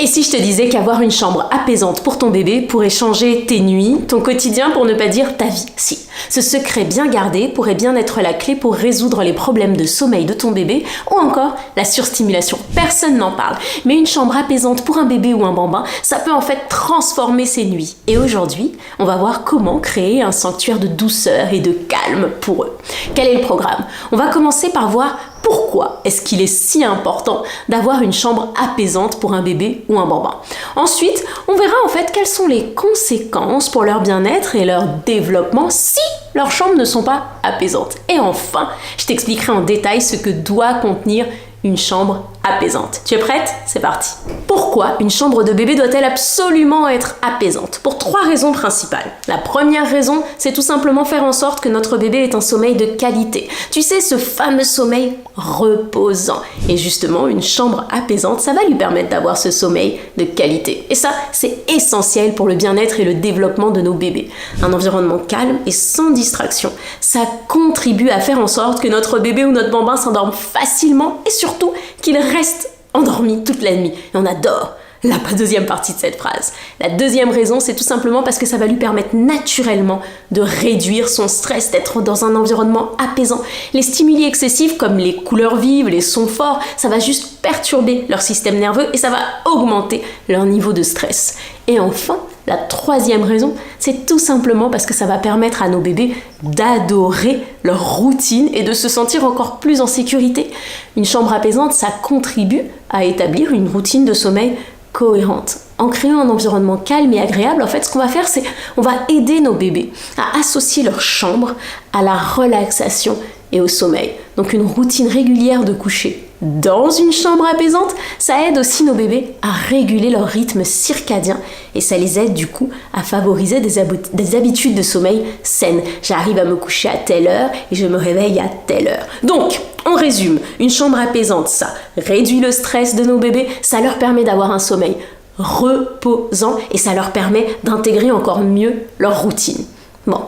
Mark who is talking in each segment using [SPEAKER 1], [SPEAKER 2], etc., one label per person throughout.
[SPEAKER 1] Et si je te disais qu'avoir une chambre apaisante pour ton bébé pourrait changer tes nuits, ton quotidien pour ne pas dire ta vie? Si, ce secret bien gardé pourrait bien être la clé pour résoudre les problèmes de sommeil de ton bébé ou encore la surstimulation. Personne n'en parle, mais une chambre apaisante pour un bébé ou un bambin, ça peut en fait transformer ses nuits. Et aujourd'hui, on va voir comment créer un sanctuaire de douceur et de calme pour eux. Quel est le programme? On va commencer par voir pourquoi est-ce qu'il est si important d'avoir une chambre apaisante pour un bébé ou un bambin. Ensuite, on verra en fait quelles sont les conséquences pour leur bien-être et leur développement si leurs chambres ne sont pas apaisantes. Et enfin, je t'expliquerai en détail ce que doit contenir une chambre apaisante. Tu es prête? C'est parti. Pourquoi une chambre de bébé doit-elle absolument être apaisante? Pour 3 raisons principales. La première raison, c'est tout simplement faire en sorte que notre bébé ait un sommeil de qualité. Tu sais, ce fameux sommeil reposant. Et justement, une chambre apaisante, ça va lui permettre d'avoir ce sommeil de qualité. Et ça, c'est essentiel pour le bien-être et le développement de nos bébés. Un environnement calme et sans distraction, ça contribue à faire en sorte que notre bébé ou notre bambin s'endorme facilement et surtout qu'il reste endormi toute la nuit. Et on adore la deuxième partie de cette phrase. La deuxième raison, c'est tout simplement parce que ça va lui permettre naturellement de réduire son stress, d'être dans un environnement apaisant. Les stimuli excessifs comme les couleurs vives, les sons forts, ça va juste perturber leur système nerveux et ça va augmenter leur niveau de stress. Et enfin, la troisième raison, c'est tout simplement parce que ça va permettre à nos bébés d'adorer leur routine et de se sentir encore plus en sécurité. Une chambre apaisante, ça contribue à établir une routine de sommeil cohérente. En créant un environnement calme et agréable, en fait, ce qu'on va faire, c'est on va aider nos bébés à associer leur chambre à la relaxation et au sommeil. Donc une routine régulière de coucher dans une chambre apaisante, ça aide aussi nos bébés à réguler leur rythme circadien et ça les aide du coup à favoriser des habitudes de sommeil saines. J'arrive à me coucher à telle heure et je me réveille à telle heure. Donc, on résume, une chambre apaisante, ça réduit le stress de nos bébés, ça leur permet d'avoir un sommeil reposant et ça leur permet d'intégrer encore mieux leur routine. Bon.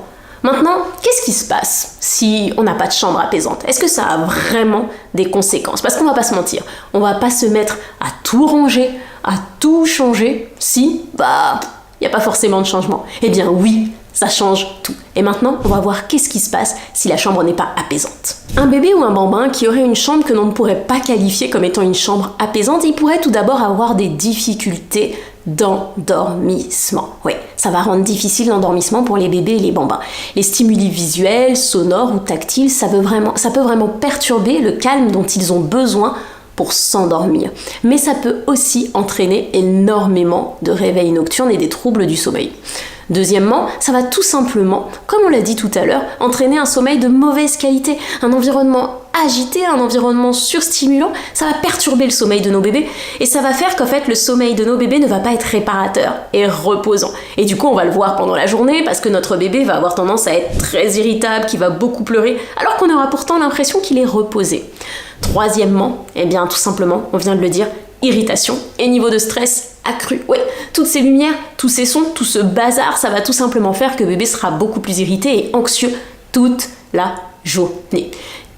[SPEAKER 1] Maintenant, qu'est-ce qui se passe si on n'a pas de chambre apaisante? Est-ce que ça a vraiment des conséquences? Parce qu'on va pas se mentir, on va pas se mettre à tout ranger, à tout changer, si, il n'y a pas forcément de changement. Eh bien oui, ça change tout. Et maintenant, on va voir qu'est-ce qui se passe si la chambre n'est pas apaisante. Un bébé ou un bambin qui aurait une chambre que l'on ne pourrait pas qualifier comme étant une chambre apaisante, il pourrait tout d'abord avoir des difficultés d'endormissement. Oui, ça va rendre difficile l'endormissement pour les bébés et les bambins. Les stimuli visuels, sonores ou tactiles, ça peut vraiment perturber le calme dont ils ont besoin pour s'endormir. Mais ça peut aussi entraîner énormément de réveils nocturnes et des troubles du sommeil. Deuxièmement, ça va tout simplement, comme on l'a dit tout à l'heure, entraîner un sommeil de mauvaise qualité, un environnement agité, un environnement surstimulant, ça va perturber le sommeil de nos bébés et ça va faire qu'en fait le sommeil de nos bébés ne va pas être réparateur et reposant. Et du coup on va le voir pendant la journée parce que notre bébé va avoir tendance à être très irritable, qu'il va beaucoup pleurer, alors qu'on aura pourtant l'impression qu'il est reposé. Troisièmement, eh bien tout simplement, on vient de le dire, irritation et niveau de stress accru. Oui, toutes ces lumières, tous ces sons, tout ce bazar, ça va tout simplement faire que bébé sera beaucoup plus irrité et anxieux toute la journée.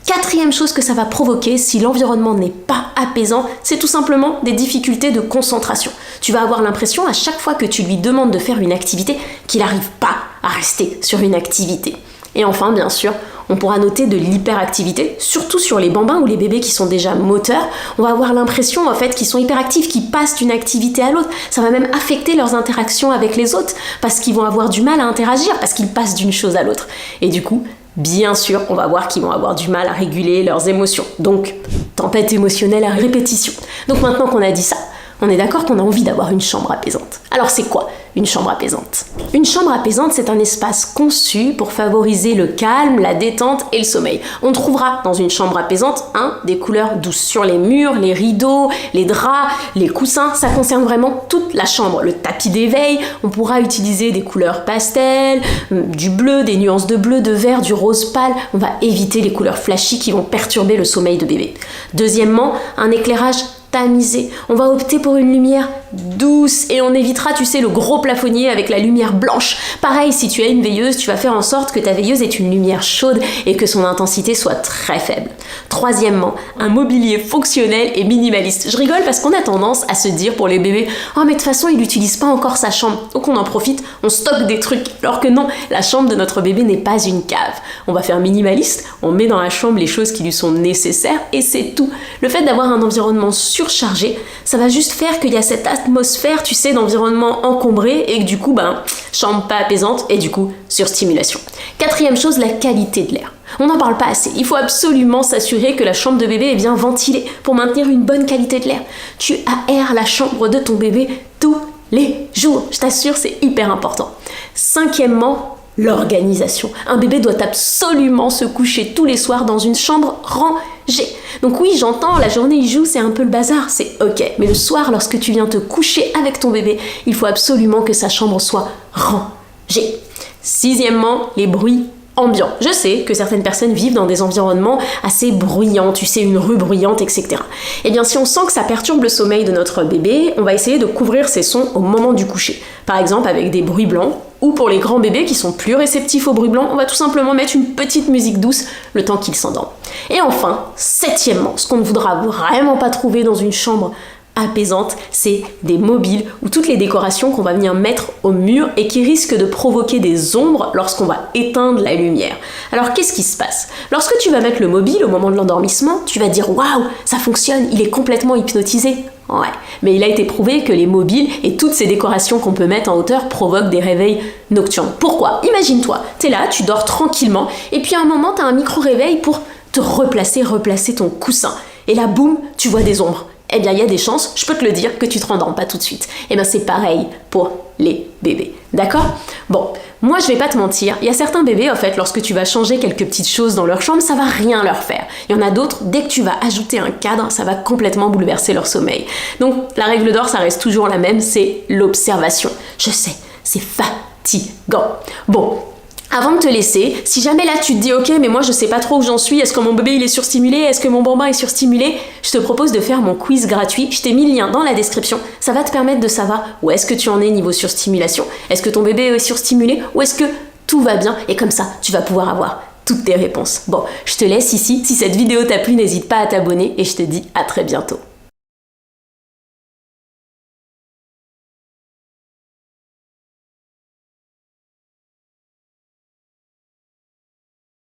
[SPEAKER 1] Quatrième chose que ça va provoquer si l'environnement n'est pas apaisant, c'est tout simplement des difficultés de concentration. Tu vas avoir l'impression à chaque fois que tu lui demandes de faire une activité qu'il n'arrive pas à rester sur une activité. Et enfin, bien sûr, on pourra noter de l'hyperactivité, surtout sur les bambins ou les bébés qui sont déjà moteurs. On va avoir l'impression en fait qu'ils sont hyperactifs, qu'ils passent d'une activité à l'autre. Ça va même affecter leurs interactions avec les autres parce qu'ils vont avoir du mal à interagir, parce qu'ils passent d'une chose à l'autre. Et du coup, bien sûr, on va voir qu'ils vont avoir du mal à réguler leurs émotions. Donc, tempête émotionnelle à répétition. Donc maintenant qu'on a dit ça, on est d'accord qu'on a envie d'avoir une chambre apaisante. Alors c'est quoi une chambre apaisante? Une chambre apaisante, c'est un espace conçu pour favoriser le calme, la détente et le sommeil. On trouvera dans une chambre apaisante des couleurs douces sur les murs, les rideaux, les draps, les coussins. Ça concerne vraiment toute la chambre. Le tapis d'éveil, on pourra utiliser des couleurs pastel, du bleu, des nuances de bleu, de vert, du rose pâle. On va éviter les couleurs flashy qui vont perturber le sommeil de bébé. Deuxièmement, un éclairage tamisé. On va opter pour une lumière douce et on évitera, tu sais, le gros plafonnier avec la lumière blanche. Pareil, si tu as une veilleuse, tu vas faire en sorte que ta veilleuse ait une lumière chaude et que son intensité soit très faible. Troisièmement, un mobilier fonctionnel et minimaliste. Je rigole parce qu'on a tendance à se dire pour les bébés « Oh mais de toute façon, il n'utilise pas encore sa chambre. » Donc on en profite, on stocke des trucs. Alors que non, la chambre de notre bébé n'est pas une cave. On va faire minimaliste, on met dans la chambre les choses qui lui sont nécessaires et c'est tout. Le fait d'avoir un environnement surchargé, ça va juste faire qu'il y a cette atmosphère, tu sais, d'environnement encombré et que du coup, chambre pas apaisante et du coup, surstimulation. Quatrième chose, la qualité de l'air. On n'en parle pas assez. Il faut absolument s'assurer que la chambre de bébé est bien ventilée pour maintenir une bonne qualité de l'air. Tu aères la chambre de ton bébé tous les jours. Je t'assure, c'est hyper important. Cinquièmement, l'organisation. Un bébé doit absolument se coucher tous les soirs dans une chambre rangée. Donc oui, j'entends, la journée il joue, c'est un peu le bazar, c'est ok. Mais le soir, lorsque tu viens te coucher avec ton bébé, il faut absolument que sa chambre soit rangée. Sixièmement, les bruits ambiants. Je sais que certaines personnes vivent dans des environnements assez bruyants, tu sais, une rue bruyante, etc. Eh bien, si on sent que ça perturbe le sommeil de notre bébé, on va essayer de couvrir ces sons au moment du coucher. Par exemple, avec des bruits blancs, ou pour les grands bébés qui sont plus réceptifs aux bruits blancs, on va tout simplement mettre une petite musique douce le temps qu'ils s'endorment. Et enfin, septièmement, ce qu'on ne voudra vraiment pas trouver dans une chambre apaisante, c'est des mobiles ou toutes les décorations qu'on va venir mettre au mur et qui risquent de provoquer des ombres lorsqu'on va éteindre la lumière. Alors qu'est-ce qui se passe? Lorsque tu vas mettre le mobile au moment de l'endormissement, tu vas dire « Waouh, ça fonctionne, il est complètement hypnotisé ». Ouais, mais il a été prouvé que les mobiles et toutes ces décorations qu'on peut mettre en hauteur provoquent des réveils nocturnes. Pourquoi? Imagine-toi, t'es là, tu dors tranquillement et puis à un moment t'as un micro-réveil pour te replacer ton coussin. Et là, boum, tu vois des ombres. Eh bien, il y a des chances, je peux te le dire, que tu te rendormes pas tout de suite. Eh bien, c'est pareil pour les bébés. D'accord? Bon, moi, je vais pas te mentir, il y a certains bébés, en fait, lorsque tu vas changer quelques petites choses dans leur chambre, ça va rien leur faire. Il y en a d'autres, dès que tu vas ajouter un cadre, ça va complètement bouleverser leur sommeil. Donc, la règle d'or, ça reste toujours la même, c'est l'observation. Je sais, c'est fatigant. Bon. Avant de te laisser, si jamais là tu te dis ok mais moi je sais pas trop où j'en suis, est-ce que mon bébé il est surstimulé, est-ce que mon bambin est surstimulé, je te propose de faire mon quiz gratuit, je t'ai mis le lien dans la description, ça va te permettre de savoir où est-ce que tu en es niveau surstimulation, est-ce que ton bébé est surstimulé ou est-ce que tout va bien et comme ça tu vas pouvoir avoir toutes tes réponses. Bon, je te laisse ici, si cette vidéo t'a plu n'hésite pas à t'abonner et je te dis à très bientôt.